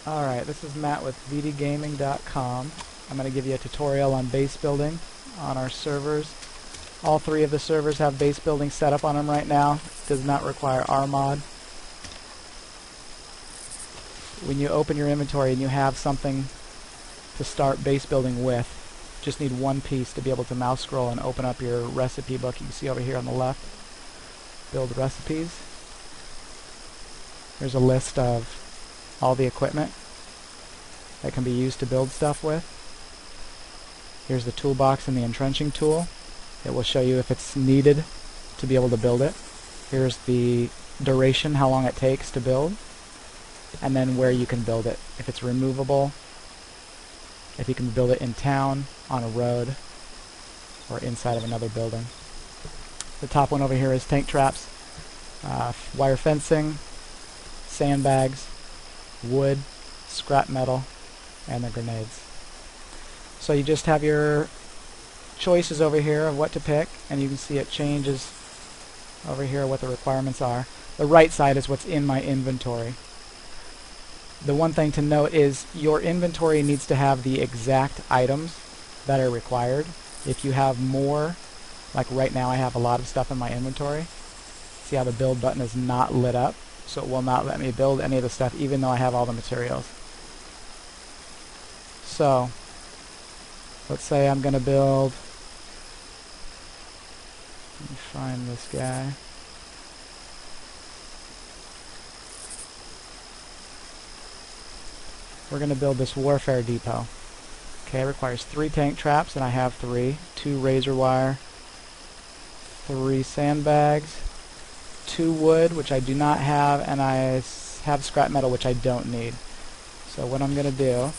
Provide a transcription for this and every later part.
Alright, this is Matt with VDGaming.com. I'm going to give you a tutorial on base building on our servers. All three of the servers have base building set up on them right now. It does not require our mod. When you open your inventory and you have something to start base building with, just need one piece to be able to mouse scroll and open up your recipe book. You can see over here on the left, build recipes. There's a list of all the equipment that can be used to build stuff with. Here's the toolbox and the entrenching tool. It will show you if it's needed to be able to build it. Here's the duration, how long it takes to build, and then where you can build it. If it's removable, if you can build it in town, on a road, or inside of another building. The top one over here is tank traps, wire fencing, sandbags, wood, scrap metal, and the grenades. So you just have your choices over here of what to pick, and you can see it changes over here what the requirements are. The right side is what's in my inventory. The one thing to note is your inventory needs to have the exact items that are required. If you have more, like right now I have a lot of stuff in my inventory, see how the build button is not lit up? So it will not let me build any of the stuff even though I have all the materials. So let's say I'm going to build, let me find this guy. We're going to build this warfare depot. Okay, it requires 3 tank traps, and I have 3. 2 razor wire, 3 sandbags, 2 wood, which I do not have, and I have scrap metal, which I don't need. So what I'm going to do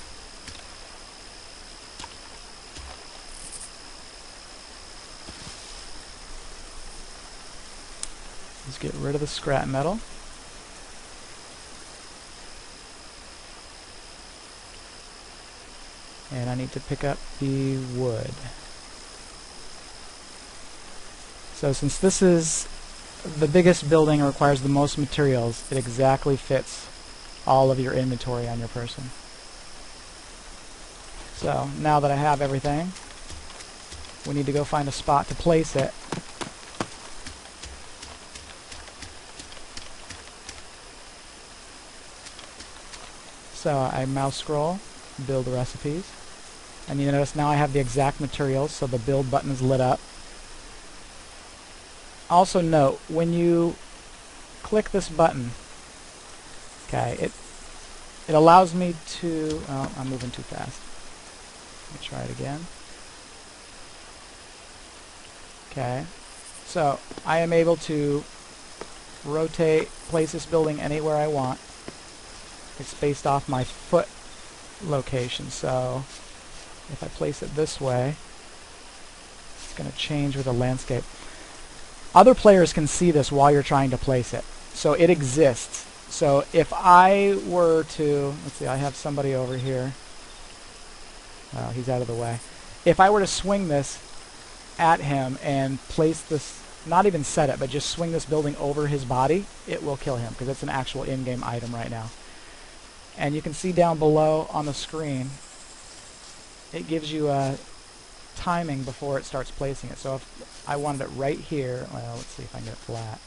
is get rid of the scrap metal. And I need to pick up the wood. So since this is the biggest building and requires the most materials, it exactly fits all of your inventory on your person. So now that I have everything, we need to go find a spot to place it. So I mouse scroll, build recipes, and you notice now I have the exact materials, so the build button is lit up. Also note, when you click this button, okay, it allows me to, oh, I'm moving too fast. Let me try it again. Okay, so I am able to rotate, place this building anywhere I want. It's based off my foot location, so if I place it this way, it's going to change with the landscape. Other players can see this while you're trying to place it, so it exists. So if I were to, let's see, I have somebody over here. Oh, he's out of the way. If I were to swing this at him and place this, not even set it, but just swing this building over his body, it will kill him because it's an actual in-game item right now. And you can see down below on the screen, it gives you a timing before it starts placing it. So if I wanted it right here, well, let's see if I can get it flat.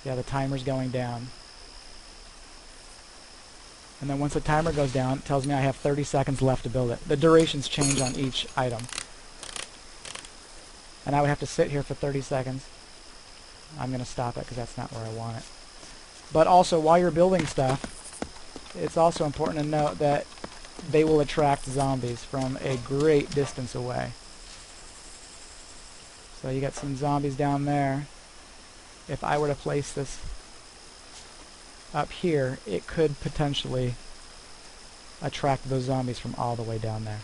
Yeah, the timer's going down. And then once the timer goes down, it tells me I have 30 seconds left to build it. The durations change on each item. And I would have to sit here for 30 seconds. I'm going to stop it because that's not where I want it. But also, while you're building stuff, it's also important to note that they will attract zombies from a great distance away. So you got some zombies down there. If I were to place this up here, it could potentially attract those zombies from all the way down there.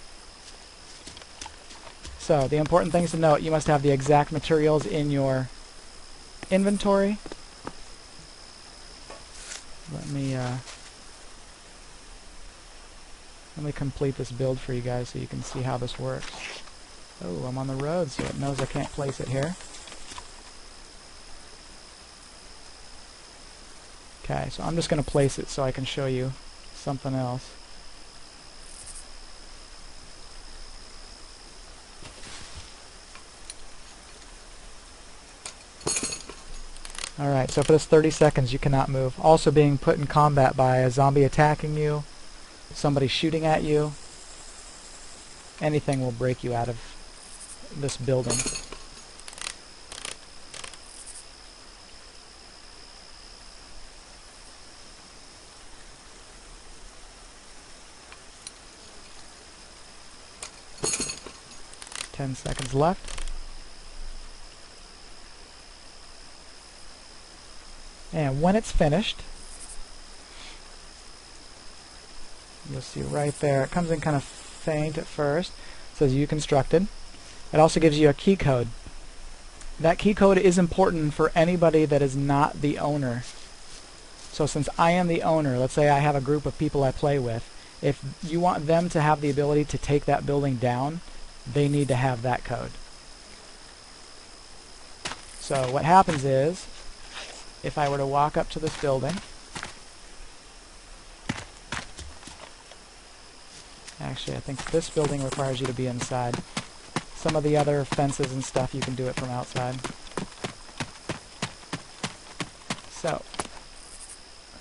So the important things to note, you must have the exact materials in your inventory. Let me complete this build for you guys so you can see how this works. Oh, I'm on the road, so it knows I can't place it here. Okay, so I'm just going to place it so I can show you something else. Alright, so for this 30 seconds you cannot move. Also being put in combat by a zombie attacking you, somebody shooting at you. Anything will break you out of this building. Ten seconds left. And when it's finished, you'll see right there, it comes in kind of faint at first. It says you constructed. It also gives you a key code. That key code is important for anybody that is not the owner. So since I am the owner, let's say I have a group of people I play with, if you want them to have the ability to take that building down, they need to have that code. So what happens is, if I were to walk up to this building, actually I think this building requires you to be inside. Some of the other fences and stuff you can do it from outside. So,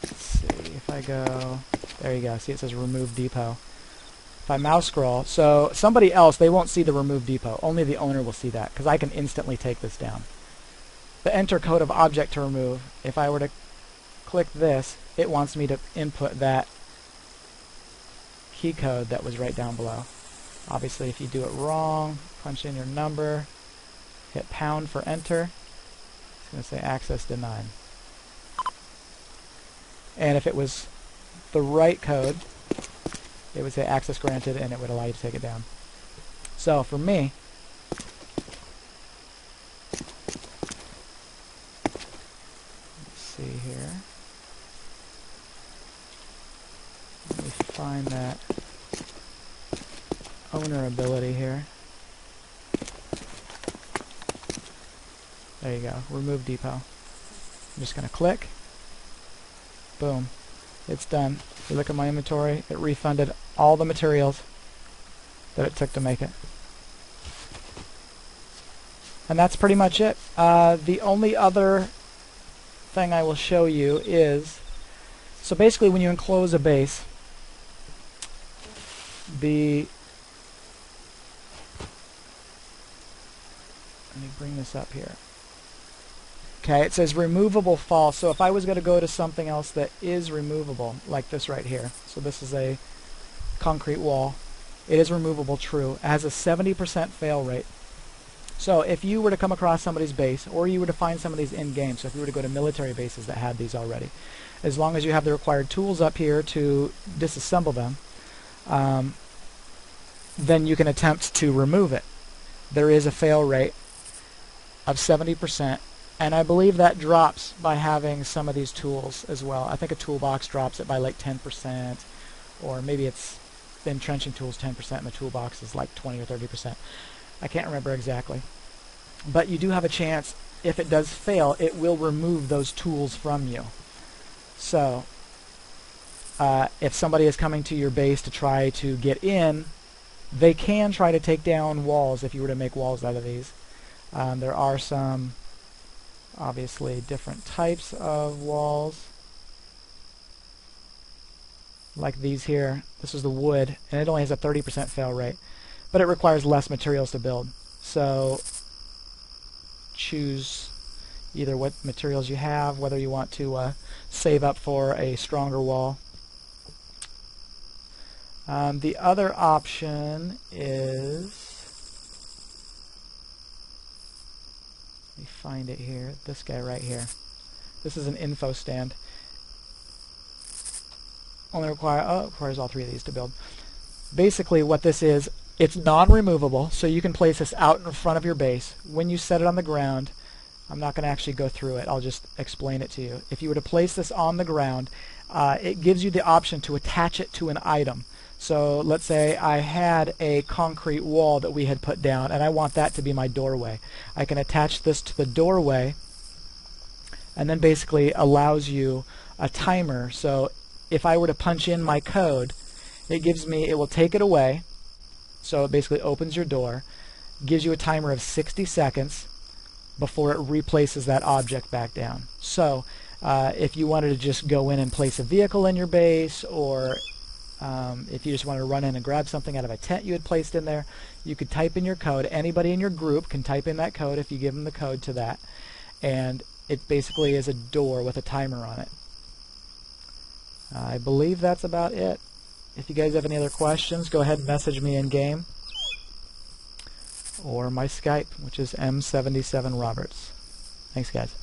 let's see if I go, there you go, see it says remove depot. If I mouse scroll, so somebody else, they won't see the remove depot, only the owner will see that, because I can instantly take this down. The enter code of object to remove, if I were to click this, it wants me to input that key code that was right down below. Obviously if you do it wrong, punch in your number, hit pound for enter, it's going to say access denied. And if it was the right code, it would say access granted and it would allow you to take it down. So for me, see here. Let me find that owner ability here. There you go. Remove depot. I'm just going to click. Boom. It's done. You look at my inventory, it refunded all the materials that it took to make it. And that's pretty much it. The only other thing I will show you is, so basically when you enclose a base, let me bring this up here. Okay, it says removable false. So if I was going to go to something else that is removable, like this right here, so this is a concrete wall, it is removable true. It has a 70% fail rate. So if you were to come across somebody's base, or you were to find some of these in-game, so if you were to go to military bases that had these already, as long as you have the required tools up here to disassemble them, then you can attempt to remove it. There is a fail rate of 70%, and I believe that drops by having some of these tools as well. I think a toolbox drops it by like 10%, or maybe it's the entrenching tools 10% and the toolbox is like 20 or 30%. I can't remember exactly. But you do have a chance, if it does fail, it will remove those tools from you. So, if somebody is coming to your base to try to get in, they can try to take down walls if you were to make walls out of these. There are some, obviously, different types of walls. Like these here. This is the wood, and it only has a 30% fail rate. But it requires less materials to build. So choose either what materials you have, whether you want to save up for a stronger wall. The other option is, let me find it here, this guy right here. This is an info stand. Only requires all three of these to build. Basically what this is, it's non-removable, so you can place this out in front of your base. When you set it on the ground, I'm not going to actually go through it, I'll just explain it to you. If you were to place this on the ground, it gives you the option to attach it to an item. So let's say I had a concrete wall that we had put down, and I want that to be my doorway. I can attach this to the doorway, and then basically allows you a timer. So if I were to punch in my code, it will take it away, so it basically opens your door, gives you a timer of 60 seconds before it replaces that object back down. So if you wanted to just go in and place a vehicle in your base, or if you just wanted to run in and grab something out of a tent you had placed in there, you could type in your code. Anybody in your group can type in that code if you give them the code to that, and it basically is a door with a timer on it. I believe that's about it. If you guys have any other questions, go ahead and message me in game, or my Skype, which is M77Roberts. Thanks, guys.